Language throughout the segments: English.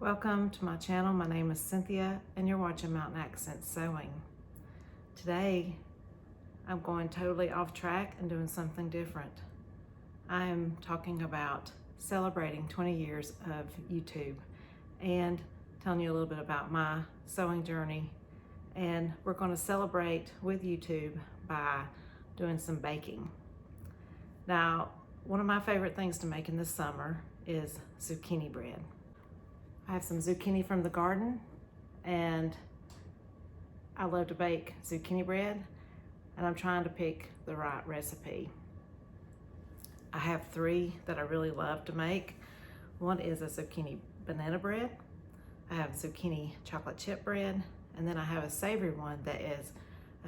Welcome to my channel. My name is Cynthia and you're watching Mountain Accent Sewing. Today I'm going totally off track and doing something different. I am talking about celebrating 20 years of YouTube and telling you a little bit about my sewing journey, and we're going to celebrate with YouTube by doing some baking. Now, one of my favorite things to make in the summer is zucchini bread. I have some zucchini from the garden and I love to bake zucchini bread, and I'm trying to pick the right recipe. I have three that I really love to make. One is a zucchini banana bread, I have zucchini chocolate chip bread, and then I have a savory one that is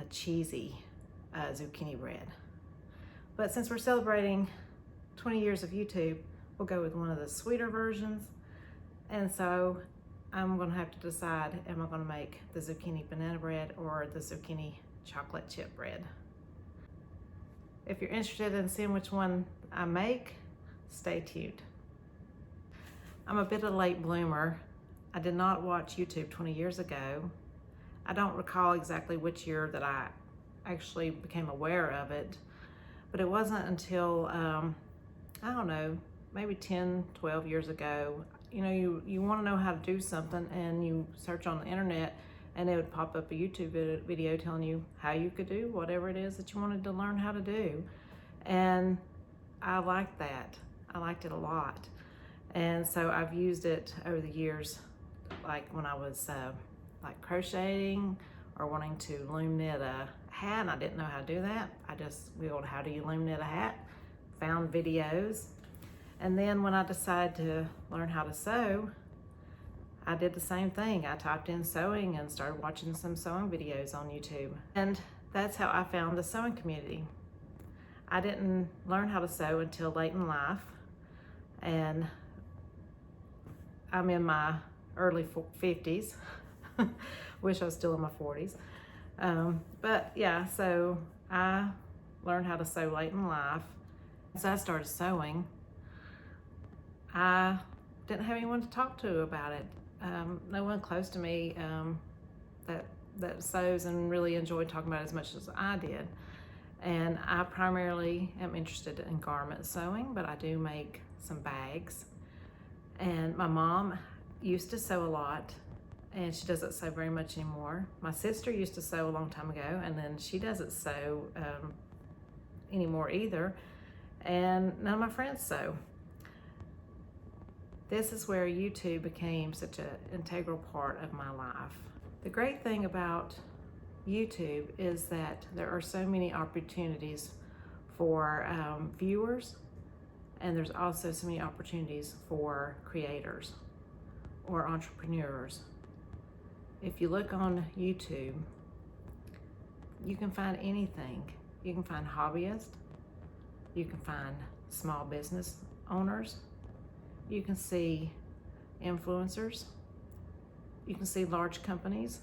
a cheesy zucchini bread. But since we're celebrating 20 years of YouTube, we'll go with one of the sweeter versions. And so I'm gonna have to decide, am I gonna make the zucchini banana bread or the zucchini chocolate chip bread? If you're interested in seeing which one I make, stay tuned. I'm a bit of a late bloomer. I did not watch YouTube 20 years ago. I don't recall exactly which year that I actually became aware of it, but it wasn't until, I don't know, maybe 10, 12 years ago. You know, you want to know how to do something and you search on the internet and it would pop up a YouTube video telling you how you could do whatever it is that you wanted to learn how to do. And I liked that. I liked it a lot. And so I've used it over the years, like when I was like crocheting or wanting to loom knit a hat, and I didn't know how to do that. I just Googled how do you loom knit a hat, found videos. And then when I decided to learn how to sew, I did the same thing. I typed in sewing and started watching some sewing videos on YouTube. And that's how I found the sewing community. I didn't learn how to sew until late in life, and I'm in my early 50s. Wish I was still in my 40s. But yeah, so I learned how to sew late in life. So I started sewing. I didn't have anyone to talk to about it. No one close to me that sews and really enjoyed talking about it as much as I did. And I primarily am interested in garment sewing, but I do make some bags. And my mom used to sew a lot, and she doesn't sew very much anymore. My sister used to sew a long time ago, and then she doesn't sew anymore either. And none of my friends sew. This is where YouTube became such an integral part of my life. The great thing about YouTube is that there are so many opportunities for viewers, and there's also so many opportunities for creators or entrepreneurs. If you look on YouTube, you can find anything. You can find hobbyists, you can find small business owners, you can see influencers, you can see large companies.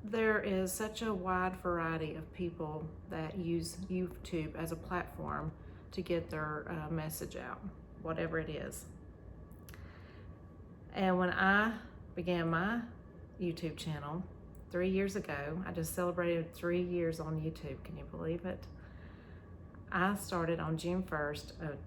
There is such a wide variety of people that use YouTube as a platform to get their message out, whatever it is. And when I began my YouTube channel 3 years ago, I just celebrated 3 years on YouTube. Can you believe it? I started on June 1st of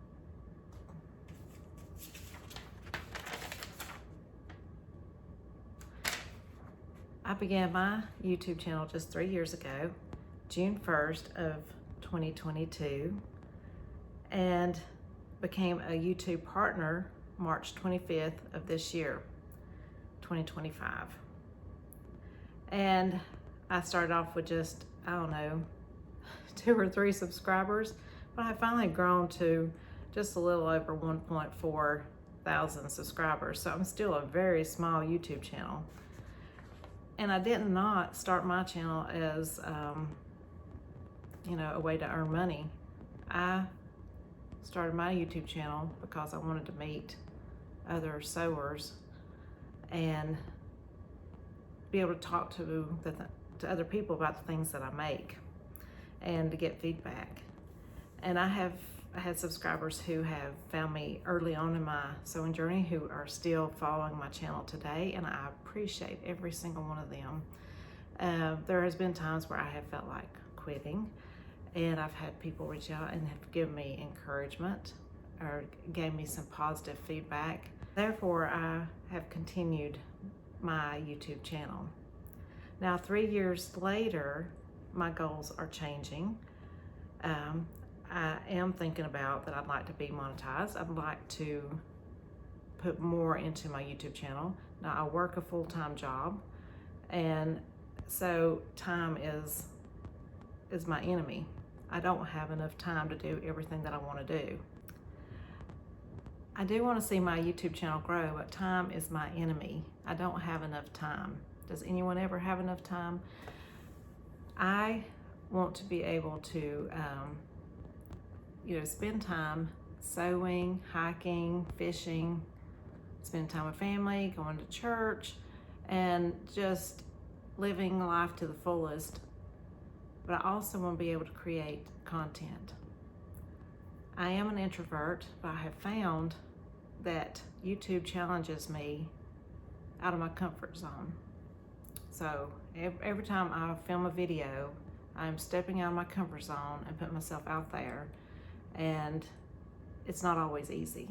I began my YouTube channel just 3 years ago, June 1st of 2022, and became a YouTube partner March 25th of this year, 2025. And I started off with just, I don't know, 2 or 3 subscribers, but I finally grown to just a little over 1.4 thousand subscribers. So I'm still a very small YouTube channel. And I did not start my channel as, you know, a way to earn money. I started my YouTube channel because I wanted to meet other sewers and be able to talk to other people about the things that I make and to get feedback. And I have had subscribers who have found me early on in my sewing journey who are still following my channel today, and I appreciate every single one of them. There has been times where I have felt like quitting, and I've had people reach out and have given me encouragement or gave me some positive feedback. Therefore, I have continued my YouTube channel. Now, 3 years later, my goals are changing. I am thinking about that I'd like to be monetized. I'd like to put more into my YouTube channel. Now, I work a full-time job, and so time is my enemy. I don't have enough time to do everything that I want to do. I do want to see my YouTube channel grow, but time is my enemy. I don't have enough time. Does anyone ever have enough time? I want to be able to spend time sewing, hiking, fishing, spend time with family, going to church, and just living life to the fullest. But I also want to be able to create content. I am an introvert, but I have found that YouTube challenges me out of my comfort zone. So every time I film a video, I'm stepping out of my comfort zone and putting myself out there, and it's not always easy.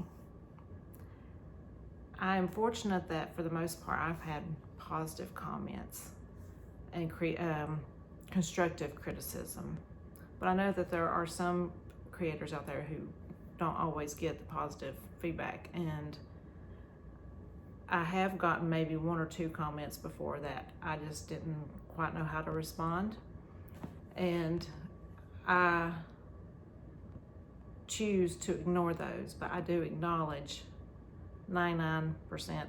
I am fortunate that for the most part I've had positive comments and constructive criticism, but I know that there are some creators out there who don't always get the positive feedback, and I have gotten maybe 1 or 2 comments before that I just didn't quite know how to respond, and I choose to ignore those, but I do acknowledge 99%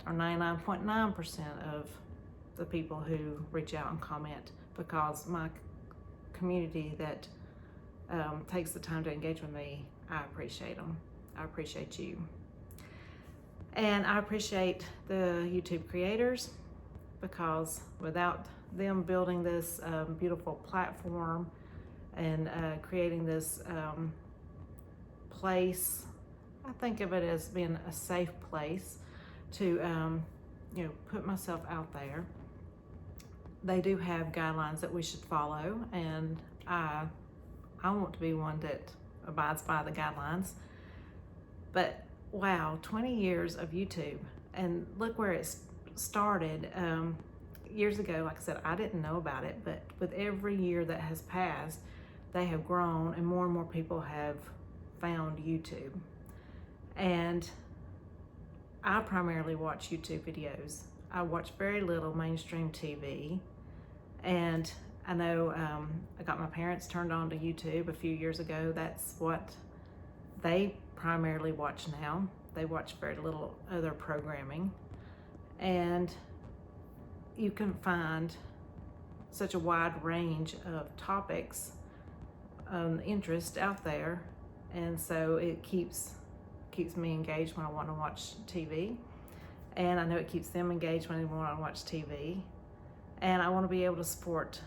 or 99.9% of the people who reach out and comment, because my community that takes the time to engage with me, I appreciate them. I appreciate you. And I appreciate the YouTube creators, because without them building this beautiful platform and creating this place, I think of it as being a safe place to put myself out there. They do have guidelines that we should follow, and I want to be one that abides by the guidelines. But wow, 20 years of YouTube, and look where it started. Years ago, like I said, I didn't know about it, but with every year that has passed, they have grown and more people have found YouTube. And I primarily watch YouTube videos. I watch very little mainstream TV, and I know I got my parents turned on to YouTube a few years ago. That's what they primarily watch now. They watch very little other programming, and you can find such a wide range of topics, interest out there, and so it keeps me engaged when I want to watch TV, and I know it keeps them engaged when they want to watch TV, and I want to be able to support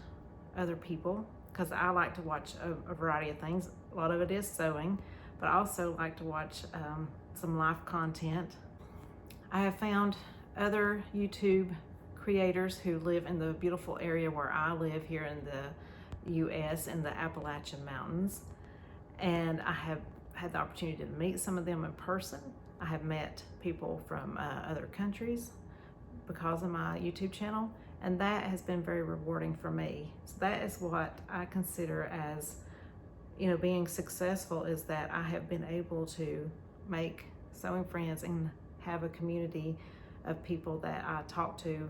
other people, because I like to watch a variety of things. A lot of it is sewing, but I also like to watch some life content. I have found other YouTube creators who live in the beautiful area where I live here in the U.S. in the Appalachian Mountains, and I have had the opportunity to meet some of them in person. I have met people from other countries because of my YouTube channel, and that has been very rewarding for me. So that is what I consider as, being successful, is that I have been able to make sewing friends and have a community of people that I talk to,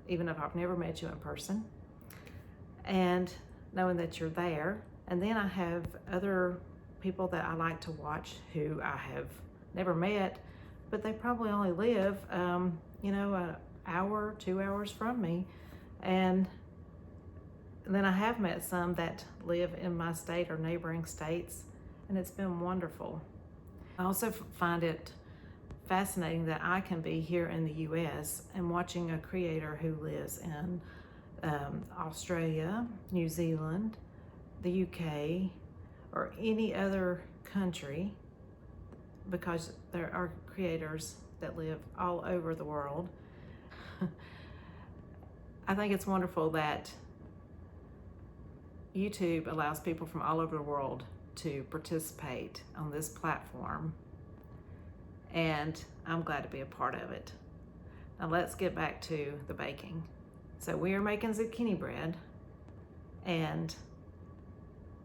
even if I've never met you in person, and knowing that you're there. And then I have other people that I like to watch who I have never met, but they probably only live, an hour, 2 hours from me. And then I have met some that live in my state or neighboring states, and it's been wonderful. I also find it fascinating that I can be here in the U.S. and watching a creator who lives in Australia, New Zealand, the UK, or any other country, because there are creators that live all over the world. I think it's wonderful that YouTube allows people from all over the world to participate on this platform, and I'm glad to be a part of it. Now let's get back to the baking. So we are making zucchini bread, and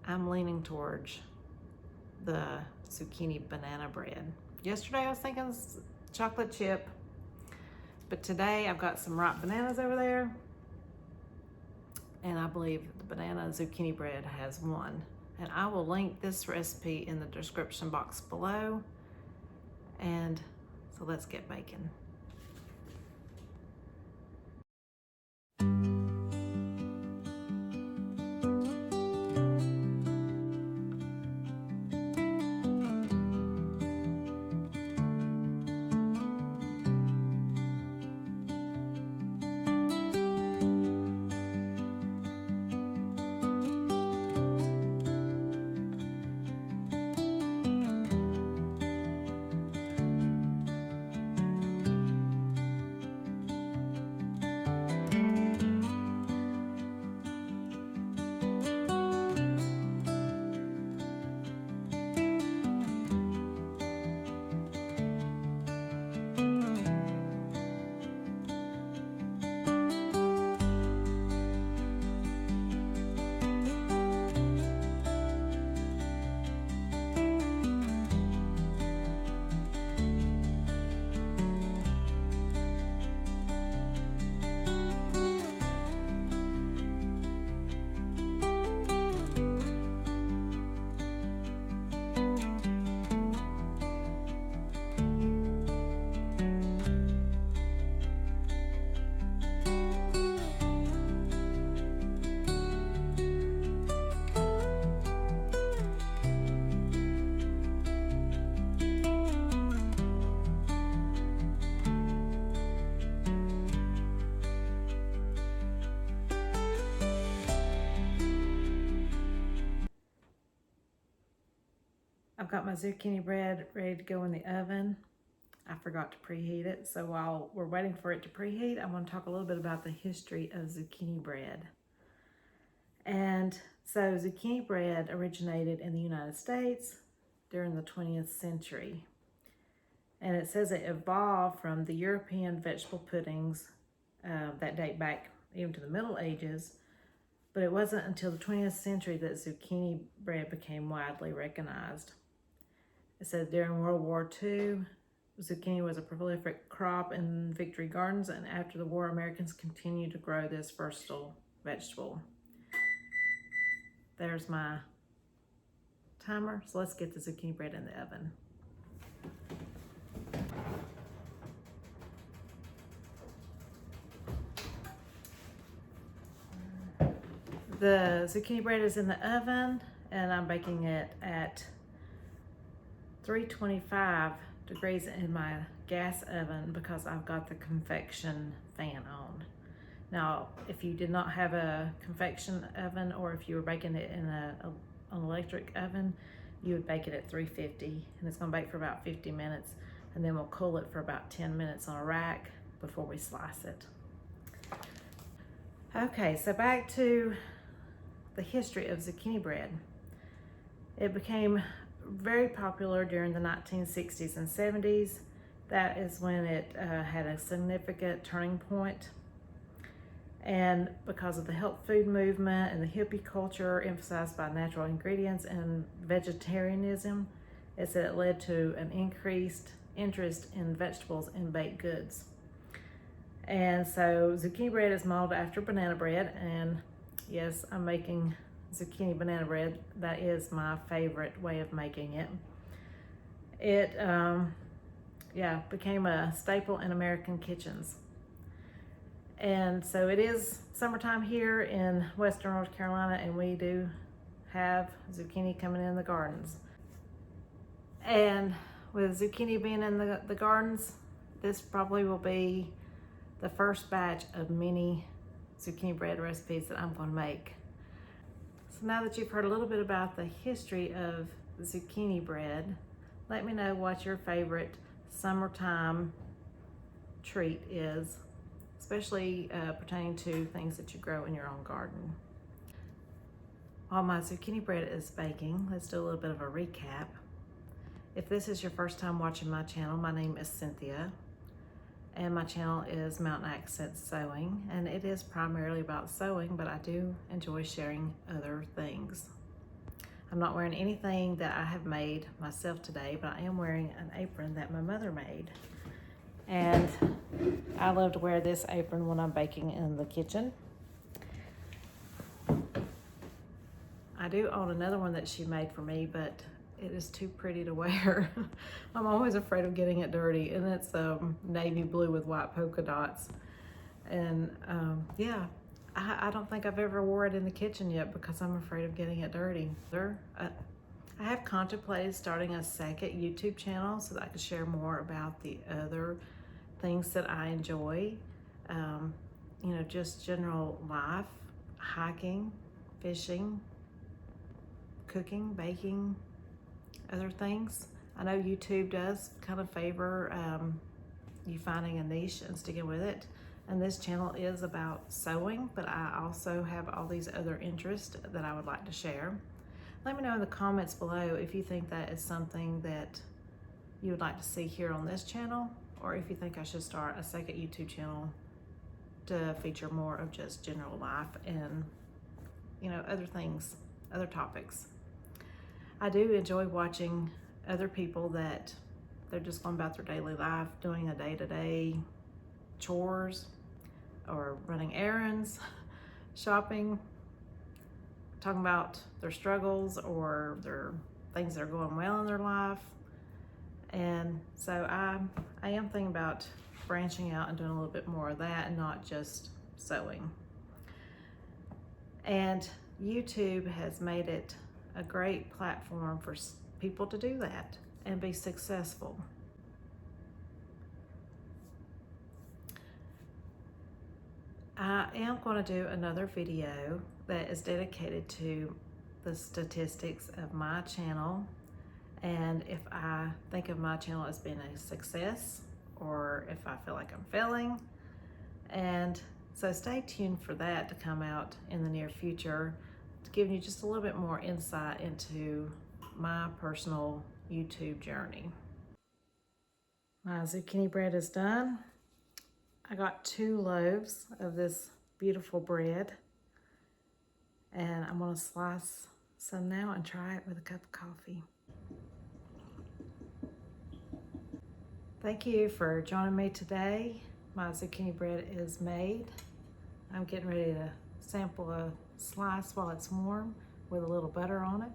I'm leaning towards the zucchini banana bread. Yesterday I was thinking chocolate chip, but today I've got some ripe bananas over there, and I believe the banana zucchini bread has won. And I will link this recipe in the description box below. And so let's get baking. I've got my zucchini bread ready to go in the oven. I forgot to preheat it, so while we're waiting for it to preheat, I want to talk a little bit about the history of zucchini bread. And so zucchini bread originated in the United States during the 20th century. And it says it evolved from the European vegetable puddings that date back even to the Middle Ages. But it wasn't until the 20th century that zucchini bread became widely recognized. It says during World War II, zucchini was a prolific crop in victory gardens, and after the war, Americans continued to grow this versatile vegetable. There's my timer, so let's get the zucchini bread in the oven. The zucchini bread is in the oven, and I'm baking it at 325 degrees in my gas oven because I've got the convection fan on. Now, if you did not have a convection oven, or if you were baking it in an electric oven, you would bake it at 350, and it's gonna bake for about 50 minutes, and then we'll cool it for about 10 minutes on a rack before we slice it. Okay, so back to the history of zucchini bread. It became very popular during the 1960s and 70s. That is when it had a significant turning point. And because of the health food movement and the hippie culture emphasized by natural ingredients and vegetarianism, it said it led to an increased interest in vegetables and baked goods. And so zucchini bread is modeled after banana bread, and yes, I'm making zucchini banana bread. That is my favorite way of making it. It became a staple in American kitchens. And so it is summertime here in Western North Carolina, and we do have zucchini coming in the gardens. And with zucchini being in the gardens, this probably will be the first batch of many zucchini bread recipes that I'm going to make. So now that you've heard a little bit about the history of zucchini bread, Let me know what your favorite summertime treat is, especially pertaining to things that you grow in your own garden. While my zucchini bread is baking, let's do a little bit of a recap. If this is your first time watching my channel, my name is Cynthia, and my channel is Mountain Accent Sewing, and it is primarily about sewing, but I do enjoy sharing other things. I'm not wearing anything that I have made myself today, but I am wearing an apron that my mother made. And I love to wear this apron when I'm baking in the kitchen. I do own another one that she made for me, but it is too pretty to wear. I'm always afraid of getting it dirty, and it's navy blue with white polka dots. And yeah, I don't think I've ever wore it in the kitchen yet because I'm afraid of getting it dirty. I have contemplated starting a second YouTube channel so that I could share more about the other things that I enjoy. You know, just general life, hiking, fishing, cooking, baking, other things. I know YouTube does kind of favor you finding a niche and sticking with it. And this channel is about sewing, but I also have all these other interests that I would like to share. Let me know in the comments below if you think that is something that you would like to see here on this channel, or if you think I should start a second YouTube channel to feature more of just general life and, you know, other things, other topics. I do enjoy watching other people that they're just going about their daily life, doing a day-to-day chores or running errands, shopping, talking about their struggles or their things that are going well in their life. And so I am thinking about branching out and doing a little bit more of that and not just sewing. And YouTube has made it a great platform for people to do that and be successful. I am going to do another video that is dedicated to the statistics of my channel, and if I think of my channel as being a success or if I feel like I'm failing. And so stay tuned for that to come out in the near future, to give you just a little bit more insight into my personal YouTube journey. My zucchini bread is done. I got 2 loaves of this beautiful bread, and I'm gonna slice some now and try it with a cup of coffee. Thank you for joining me today. My zucchini bread is made. I'm getting ready to sample a slice while it's warm with a little butter on it.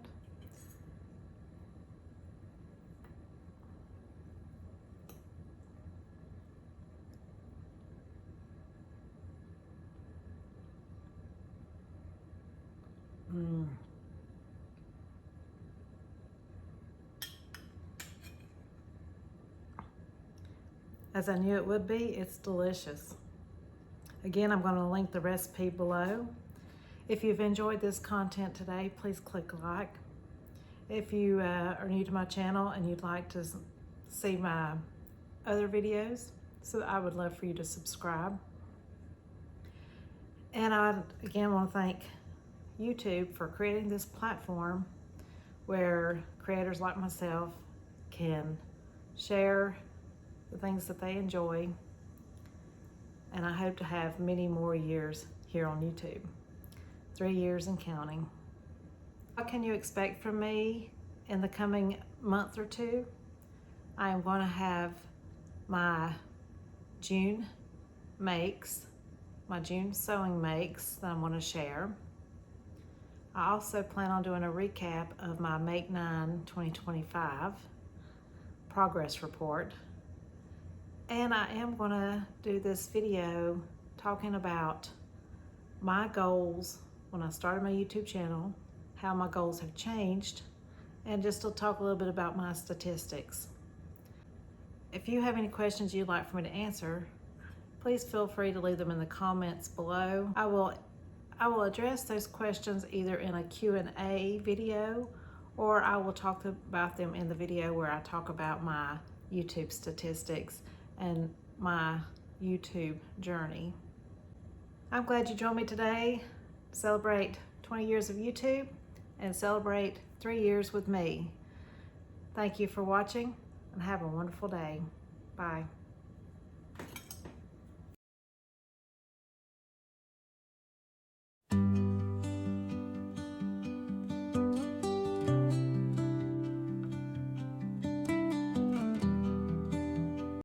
As I knew it would be, it's delicious. Again, I'm going to link the recipe below. If you've enjoyed this content today, please click like. If you are new to my channel and you'd like to see my other videos, so I would love for you to subscribe. And I again want to thank YouTube for creating this platform where creators like myself can share the things that they enjoy, and I hope to have many more years here on YouTube. 3 years and counting. What can you expect from me in the coming month or two? I am going to have my June makes, my June sewing makes that I'm going to share. I also plan on doing a recap of my Make 9 2025 progress report. And I am going to do this video talking about my goals when I started my YouTube channel, how my goals have changed, and just to talk a little bit about my statistics. If you have any questions you'd like for me to answer, please feel free to leave them in the comments below. I will address those questions either in a Q&A video or I will talk about them in the video where I talk about my YouTube statistics and my YouTube journey. I'm glad you joined me today to celebrate 20 years of YouTube and celebrate 3 years with me. Thank you for watching and have a wonderful day. Bye.